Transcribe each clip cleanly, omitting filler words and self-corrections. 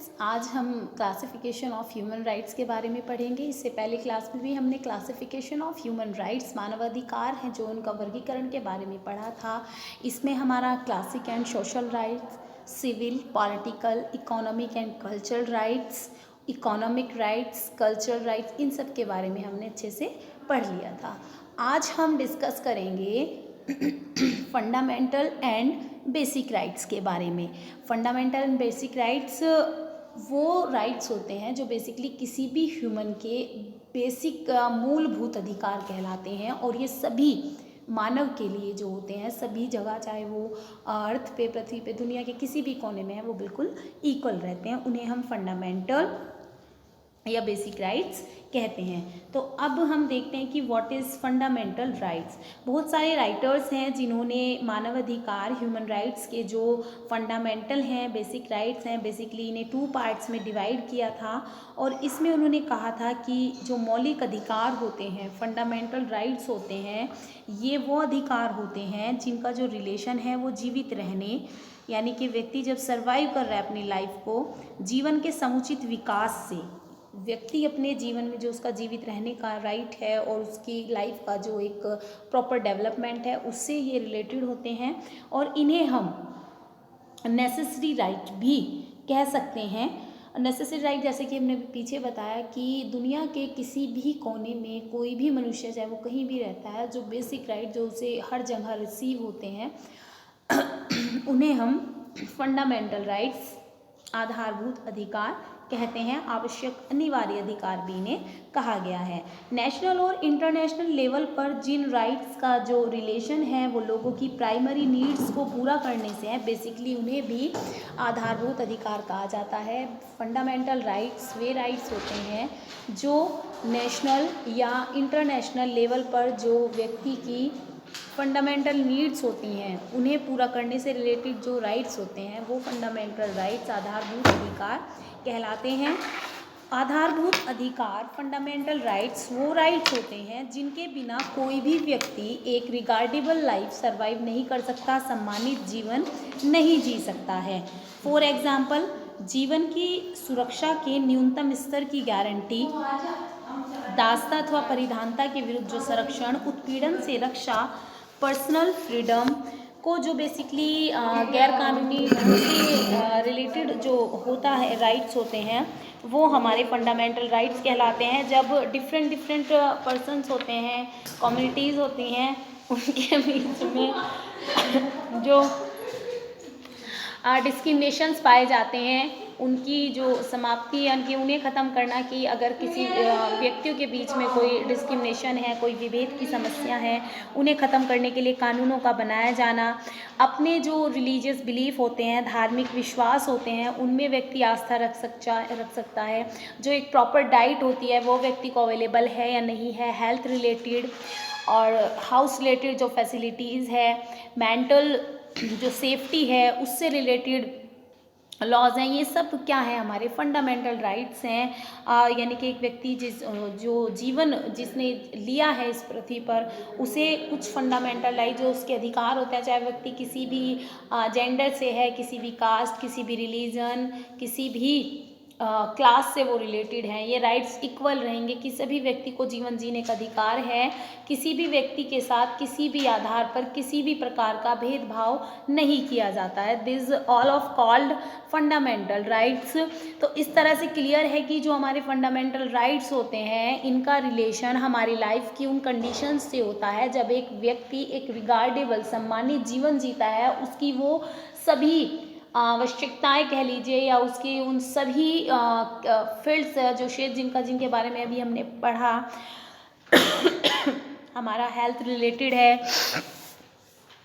Students, आज हम classification of human rights के बारे में पढ़ेंगे। इससे पहले क्लास में भी हमने क्लासिफिकेशन ऑफ ह्यूमन राइट्स, मानवाधिकार हैं जो उनका वर्गीकरण के बारे में पढ़ा था। इसमें हमारा classic and social rights, civil, political, economic and cultural rights, economic rights, cultural rights, इन सब के बारे में हमने अच्छे से पढ़ लिया था। आज हम डिस्कस करेंगे फंडामेंटल एंड बेसिक राइट्स के बारे में। फंडामेंटल एंड बेसिक राइट्स वो राइट्स होते हैं जो बेसिकली किसी भी ह्यूमन के बेसिक मूलभूत अधिकार कहलाते हैं, और ये सभी मानव के लिए जो होते हैं सभी जगह, चाहे वो अर्थ पे, पृथ्वी पे, दुनिया के किसी भी कोने में है, वो बिल्कुल इक्वल रहते हैं। उन्हें हम फंडामेंटल या बेसिक राइट्स कहते हैं। तो अब हम देखते हैं कि व्हाट इज़ फंडामेंटल राइट्स। बहुत सारे राइटर्स हैं जिन्होंने मानवाधिकार, ह्यूमन राइट्स के जो फंडामेंटल हैं, बेसिक राइट्स हैं, बेसिकली इन्हें 2 पार्ट्स में डिवाइड किया था। और इसमें उन्होंने कहा था कि जो मौलिक अधिकार होते हैं, फंडामेंटल राइट्स होते हैं, ये वो अधिकार होते हैं जिनका जो रिलेशन है वो जीवित रहने, यानी कि व्यक्ति जब सर्वाइव कर रहा है अपनी लाइफ को, जीवन के समुचित विकास से, व्यक्ति अपने जीवन में जो उसका जीवित रहने का राइट है और उसकी लाइफ का जो एक प्रॉपर डेवलपमेंट है, उससे ये रिलेटेड होते हैं। और इन्हें हम नेसेसरी राइट भी कह सकते हैं। नेसेसरी राइट, जैसे कि हमने पीछे बताया कि दुनिया के किसी भी कोने में कोई भी मनुष्य, चाहे वो कहीं भी रहता है, जो बेसिक राइट जो उसे हर जगह रिसीव होते हैं उन्हें हम फंडामेंटल राइट्स, आधारभूत अधिकार कहते हैं। आवश्यक अनिवार्य अधिकार भी इन्हें कहा गया है। नेशनल और इंटरनेशनल लेवल पर जिन राइट्स का जो रिलेशन है वो लोगों की प्राइमरी नीड्स को पूरा करने से है, बेसिकली उन्हें भी आधारभूत अधिकार कहा जाता है। फंडामेंटल राइट्स वे राइट्स होते हैं जो नेशनल या इंटरनेशनल लेवल पर जो व्यक्ति की फंडामेंटल नीड्स होती हैं उन्हें पूरा करने से रिलेटेड जो राइट्स होते हैं वो फंडामेंटल राइट्स, आधारभूत अधिकार कहलाते हैं। आधारभूत अधिकार, फंडामेंटल राइट्स वो राइट्स होते हैं जिनके बिना कोई भी व्यक्ति एक रिगार्डेबल लाइफ सर्वाइव नहीं कर सकता, सम्मानित जीवन नहीं जी सकता है। फॉर एग्जाम्पल, जीवन की सुरक्षा के न्यूनतम स्तर की गारंटी, दासता अथवा परिधानता के विरुद्ध जो संरक्षण, उत्पीड़न से रक्षा, पर्सनल फ्रीडम को जो बेसिकली गैर कानूनी से रिलेटेड जो होता है राइट्स होते हैं वो हमारे फंडामेंटल राइट्स कहलाते हैं। जब डिफरेंट पर्सन्स होते हैं, कम्युनिटीज़ होती हैं, उनके बीच में जो डिस्क्रिमिनेशंस पाए जाते हैं उनकी जो समाप्ति, यानी कि उन्हें ख़त्म करना, कि अगर किसी व्यक्तियों के बीच में कोई डिस्क्रिमिनेशन है, कोई विभेद की समस्या है, उन्हें ख़त्म करने के लिए कानूनों का बनाया जाना। अपने जो रिलीजियस बिलीफ होते हैं, धार्मिक विश्वास होते हैं, उनमें व्यक्ति आस्था रख सकता है। जो एक प्रॉपर डाइट होती है वो व्यक्ति को अवेलेबल है या नहीं है, हेल्थ रिलेटेड और हाउस रिलेटेड जो फैसिलिटीज़ है, मेंटल जो सेफ्टी है उससे रिलेटेड लॉज हैं, ये सब क्या है, हमारे फंडामेंटल राइट्स हैं। यानी कि एक व्यक्ति जो जीवन जिसने लिया है इस पृथ्वी पर, उसे कुछ फंडामेंटल राइट जो उसके अधिकार होते हैं, चाहे व्यक्ति किसी भी जेंडर से है, किसी भी कास्ट, किसी भी रिलीजन, किसी भी क्लास से वो रिलेटेड हैं, ये राइट्स इक्वल रहेंगे कि सभी व्यक्ति को जीवन जीने का अधिकार है। किसी भी व्यक्ति के साथ किसी भी आधार पर किसी भी प्रकार का भेदभाव नहीं किया जाता है। This all of called fundamental rights. तो इस तरह से क्लियर है कि जो हमारे फंडामेंटल राइट्स होते हैं इनका रिलेशन हमारी लाइफ की उन कंडीशंस से होता है जब एक व्यक्ति एक रिगार्डेबल, सम्मानित जीवन जीता है, उसकी वो सभी आवश्यकताएं कह लीजिए या उसकी उन सभी फील्ड्स जो क्षेत्र जिनके बारे में अभी हमने पढ़ा, हमारा हेल्थ रिलेटेड है,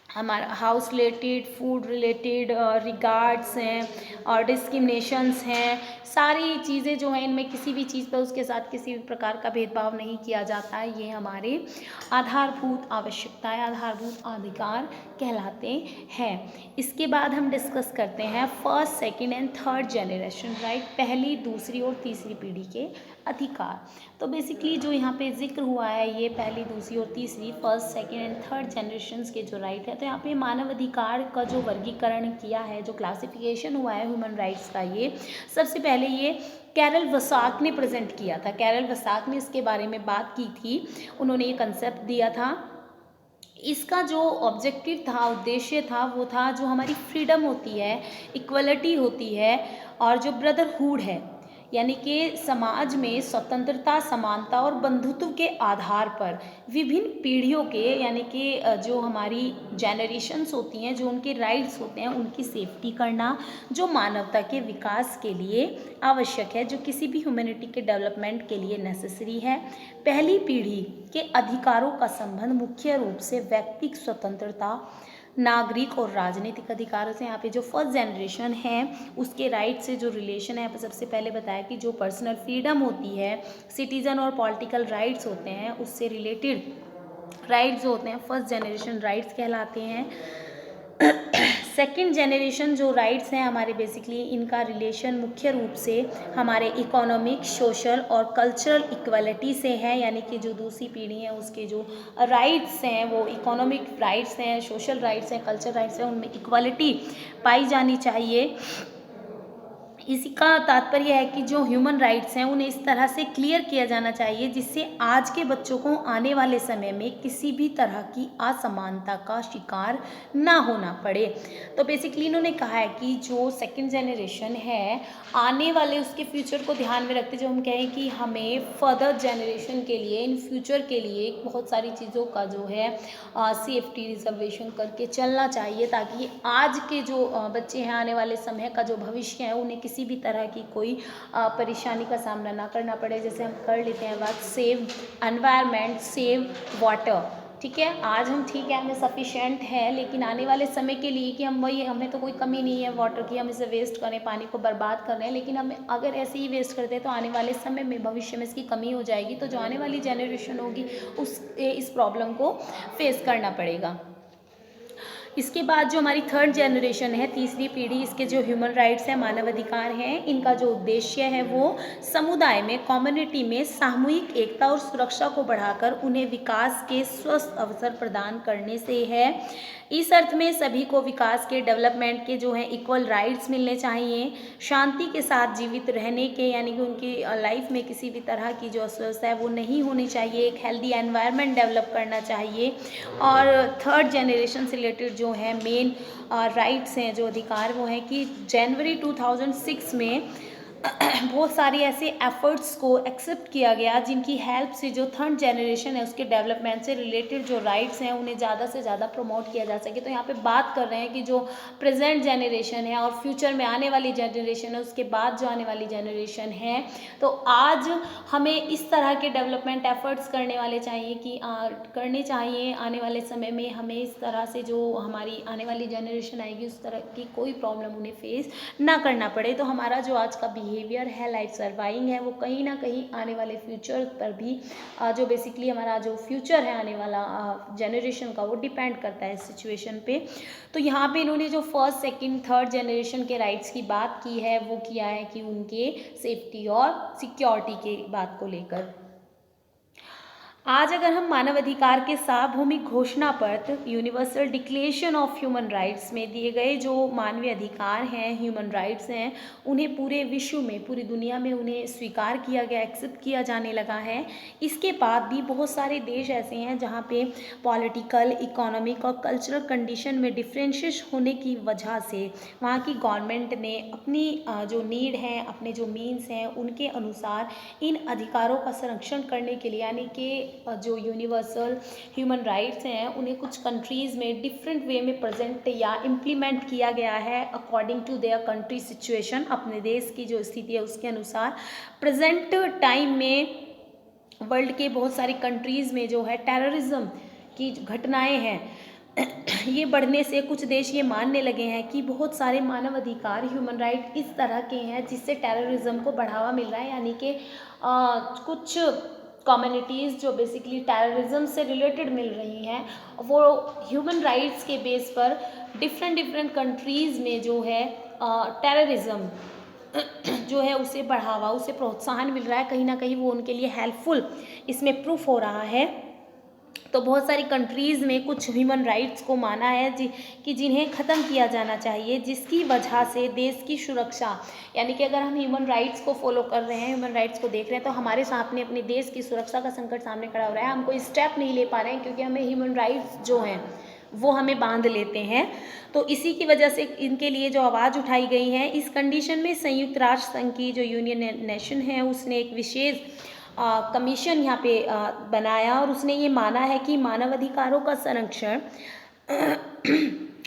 हमारा house related, food related, regards हैं और डिस्क्रिमिनेशंस हैं, सारी चीज़ें जो हैं इनमें किसी भी चीज़ पर उसके साथ किसी भी प्रकार का भेदभाव नहीं किया जाता है। ये हमारे आधारभूत आवश्यकताएं, आधारभूत अधिकार कहलाते हैं। इसके बाद हम डिस्कस करते हैं first, second and third generation right, पहली, दूसरी और तीसरी पीढ़ी के अधिकार। तो बेसिकली जो यहाँ पे जिक्र हुआ है ये पहली, दूसरी और तीसरी, first, second and third generations के जो राइट है, तो यहाँ पे मानव अधिकार का जो वर्गीकरण किया है, जो क्लासिफिकेशन हुआ है ह्यूमन राइट्स का, ये सबसे पहले ये कैरल वसाक ने प्रेजेंट किया था। कैरल वसाक ने इसके बारे में बात की थी, उन्होंने ये कंसेप्ट दिया था। इसका जो ऑब्जेक्टिव था, उद्देश्य था, वो था जो हमारी फ्रीडम होती है, इक्वलिटी होती है और जो ब्रदरहुड है, यानी कि समाज में स्वतंत्रता, समानता और बंधुत्व के आधार पर विभिन्न पीढ़ियों के, यानी कि जो हमारी जनरेशन्स होती हैं, जो उनके राइट्स होते हैं, उनकी सेफ्टी करना, जो मानवता के विकास के लिए आवश्यक है, जो किसी भी ह्यूमैनिटी के डेवलपमेंट के लिए नेसेसरी है। पहली पीढ़ी के अधिकारों का संबंध मुख्य रूप से व्यक्तिगत स्वतंत्रता, नागरिक और राजनीतिक अधिकारों से, यहाँ पे जो फर्स्ट जनरेशन है उसके राइट से जो रिलेशन है, यहाँ पे सबसे पहले बताया कि जो पर्सनल फ्रीडम होती है, सिटीजन और पॉलिटिकल राइट्स होते हैं, उससे रिलेटेड राइट्स जो होते हैं फर्स्ट जनरेशन राइट्स कहलाते हैं। सेकंड जनरेशन जो राइट्स हैं हमारे, बेसिकली इनका रिलेशन मुख्य रूप से हमारे इकोनॉमिक, सोशल और कल्चरल इक्वलिटी से है, यानी कि जो दूसरी पीढ़ी है उसके जो राइट्स हैं वो इकोनॉमिक राइट्स हैं, सोशल राइट्स हैं, कल्चरल राइट्स हैं, उनमें इक्वलिटी पाई जानी चाहिए। इसी का तात्पर्य है कि जो ह्यूमन राइट्स हैं उन्हें इस तरह से क्लियर किया जाना चाहिए जिससे आज के बच्चों को आने वाले समय में किसी भी तरह की असमानता का शिकार ना होना पड़े। तो बेसिकली इन्होंने कहा है कि जो सेकंड जनरेशन है, आने वाले उसके फ्यूचर को ध्यान में रखते जो हम कहें कि हमें फर्दर जनरेशन के लिए, इन फ्यूचर के लिए बहुत सारी चीज़ों का जो है सेफ्टी रिजर्वेशन करके चलना चाहिए, ताकि आज के जो बच्चे हैं, आने वाले समय का जो भविष्य है, उन्हें किसी भी तरह की कोई परेशानी का सामना ना करना पड़े। जैसे हम कर लेते हैं बात सेव एनवायरनमेंट, सेव वाटर, ठीक है, आज हम ठीक है, हमें सफिशेंट है, लेकिन आने वाले समय के लिए कि हम वही, हमें तो कोई कमी नहीं है वाटर की, हम इसे वेस्ट करें, पानी को बर्बाद कर रहे हैं, लेकिन हमें अगर ऐसे ही वेस्ट करते हैं तो आने वाले समय में, भविष्य में इसकी कमी हो जाएगी, तो जो आने वाली जनरेशन होगी उस इस प्रॉब्लम को फेस करना पड़ेगा। इसके बाद जो हमारी थर्ड जनरेशन है, तीसरी पीढ़ी, इसके जो ह्यूमन राइट्स हैं, मानव अधिकार हैं, इनका जो उद्देश्य है वो समुदाय में, कम्युनिटी में सामूहिक एकता और सुरक्षा को बढ़ाकर उन्हें विकास के स्वस्थ अवसर प्रदान करने से है। इस अर्थ में सभी को विकास के, डेवलपमेंट के जो हैं इक्वल राइट्स मिलने चाहिए, शांति के साथ जीवित रहने के, यानी कि उनकी लाइफ में किसी भी तरह की जो अस्वस्थता है वो नहीं होनी चाहिए, एक हेल्दी एनवायरनमेंट डेवलप करना चाहिए। और थर्ड जनरेशन से रिलेटेड जो है मेन राइट्स हैं, जो अधिकार, वो हैं कि जनवरी 2006 में बहुत सारी ऐसे एफर्ट्स को एक्सेप्ट किया गया जिनकी हेल्प से जो थर्ड जनरेशन है उसके डेवलपमेंट से रिलेटेड जो राइट्स हैं उन्हें ज़्यादा से ज़्यादा प्रमोट किया जा सके। तो यहाँ पे बात कर रहे हैं कि जो प्रेजेंट जनरेशन है और फ्यूचर में आने वाली जनरेशन है, उसके बाद जो आने वाली जनरेशन है, तो आज हमें इस तरह के डेवलपमेंट एफर्ट्स करने वाले चाहिए कि करने चाहिए। आने वाले समय में हमें इस तरह से जो हमारी आने वाली जनरेशन आएगी उस तरह की कोई प्रॉब्लम उन्हें फेस ना करना पड़े। तो हमारा जो आज का बिहेवियर है, लाइफ सर्वाइविंग है, वो कहीं ना कहीं आने वाले फ्यूचर पर भी जो बेसिकली हमारा जो फ्यूचर है आने वाला जनरेशन का, वो डिपेंड करता है इस सिचुएशन पे। तो यहाँ पे इन्होंने जो फर्स्ट, सेकंड, थर्ड जनरेशन के राइट्स की बात की है वो किया है कि उनके सेफ्टी और सिक्योरिटी के बात को लेकर। आज अगर हम मानवाधिकार के सार्वभौमिक घोषणा पत्र, universal declaration of human rights में दिए गए जो मानवीय अधिकार हैं, ह्यूमन राइट्स हैं, उन्हें पूरे विश्व में, पूरी दुनिया में उन्हें स्वीकार किया गया, एक्सेप्ट किया जाने लगा है। इसके बाद भी बहुत सारे देश ऐसे हैं जहाँ पे पॉलिटिकल, इकोनॉमिक और कल्चरल कंडीशन में डिफरेंशिएट होने की वजह से वहाँ की गवर्नमेंट ने अपनी जो नीड है, अपने जो मीन्स हैं, उनके अनुसार इन अधिकारों का संरक्षण करने के लिए, यानी कि जो यूनिवर्सल ह्यूमन राइट्स हैं उन्हें कुछ कंट्रीज़ में डिफरेंट वे में प्रेजेंट या इम्प्लीमेंट किया गया है according to their country situation, अपने देश की जो स्थिति है उसके अनुसार। प्रेजेंट टाइम में वर्ल्ड के बहुत सारी कंट्रीज़ में जो है टेररिज्म की घटनाएं हैं ये बढ़ने से कुछ देश ये मानने लगे हैं कि बहुत सारे मानव अधिकार, ह्यूमन राइट इस तरह के हैं जिससे टेररिज्म को बढ़ावा मिल रहा है, यानी कि कुछ कम्युनिटीज़ जो बेसिकली टेररिज्म से रिलेटेड मिल रही हैं वो ह्यूमन राइट्स के बेस पर डिफरेंट कंट्रीज़ में जो है टेररिज्म जो है उसे बढ़ावा, उसे प्रोत्साहन मिल रहा है, कहीं ना कहीं वो उनके लिए हेल्पफुल इसमें प्रूफ हो रहा है। तो बहुत सारी कंट्रीज़ में कुछ ह्यूमन राइट्स को माना है कि जिन्हें ख़त्म किया जाना चाहिए, जिसकी वजह से देश की सुरक्षा, यानी कि अगर हम ह्यूमन राइट्स को फॉलो कर रहे हैं, ह्यूमन राइट्स को देख रहे हैं, तो हमारे सामने अपने देश की सुरक्षा का संकट सामने खड़ा हो रहा है। हम कोई स्टेप नहीं ले पा रहे हैं क्योंकि हमें ह्यूमन राइट्स जो हैं वो हमें बांध लेते हैं। तो इसी की वजह से इनके लिए जो आवाज़ उठाई गई है, इस कंडीशन में संयुक्त राष्ट्र संघ की जो यूनियन नेशन है उसने एक विशेष कमीशन यहाँ पे बनाया और उसने ये माना है कि मानवाधिकारों का संरक्षण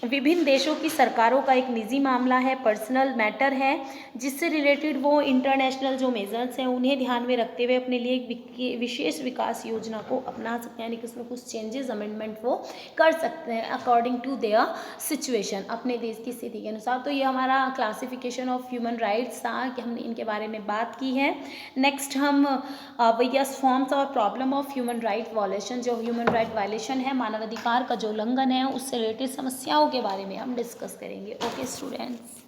विभिन्न देशों की सरकारों का एक निजी मामला है, पर्सनल मैटर है, जिससे रिलेटेड वो इंटरनेशनल जो मेजर्स हैं उन्हें ध्यान में रखते हुए अपने लिए एक विशेष विकास योजना को अपना सकते हैं, यानी कि उसमें कुछ चेंजेस अमेंडमेंट वो कर सकते हैं अकॉर्डिंग टू देयर सिचुएशन, अपने देश की स्थिति के अनुसार। तो ये हमारा क्लासिफिकेशन ऑफ ह्यूमन राइट्स था कि हमने इनके बारे में बात की है। नेक्स्ट हम वेरियस फॉर्म्स और problem of human right violation, जो ह्यूमन राइट वायलेशन है, मानवाधिकार का जो उल्लंघन है, उससे रिलेटेड समस्याओं के बारे में हम डिस्कस करेंगे। Okay students.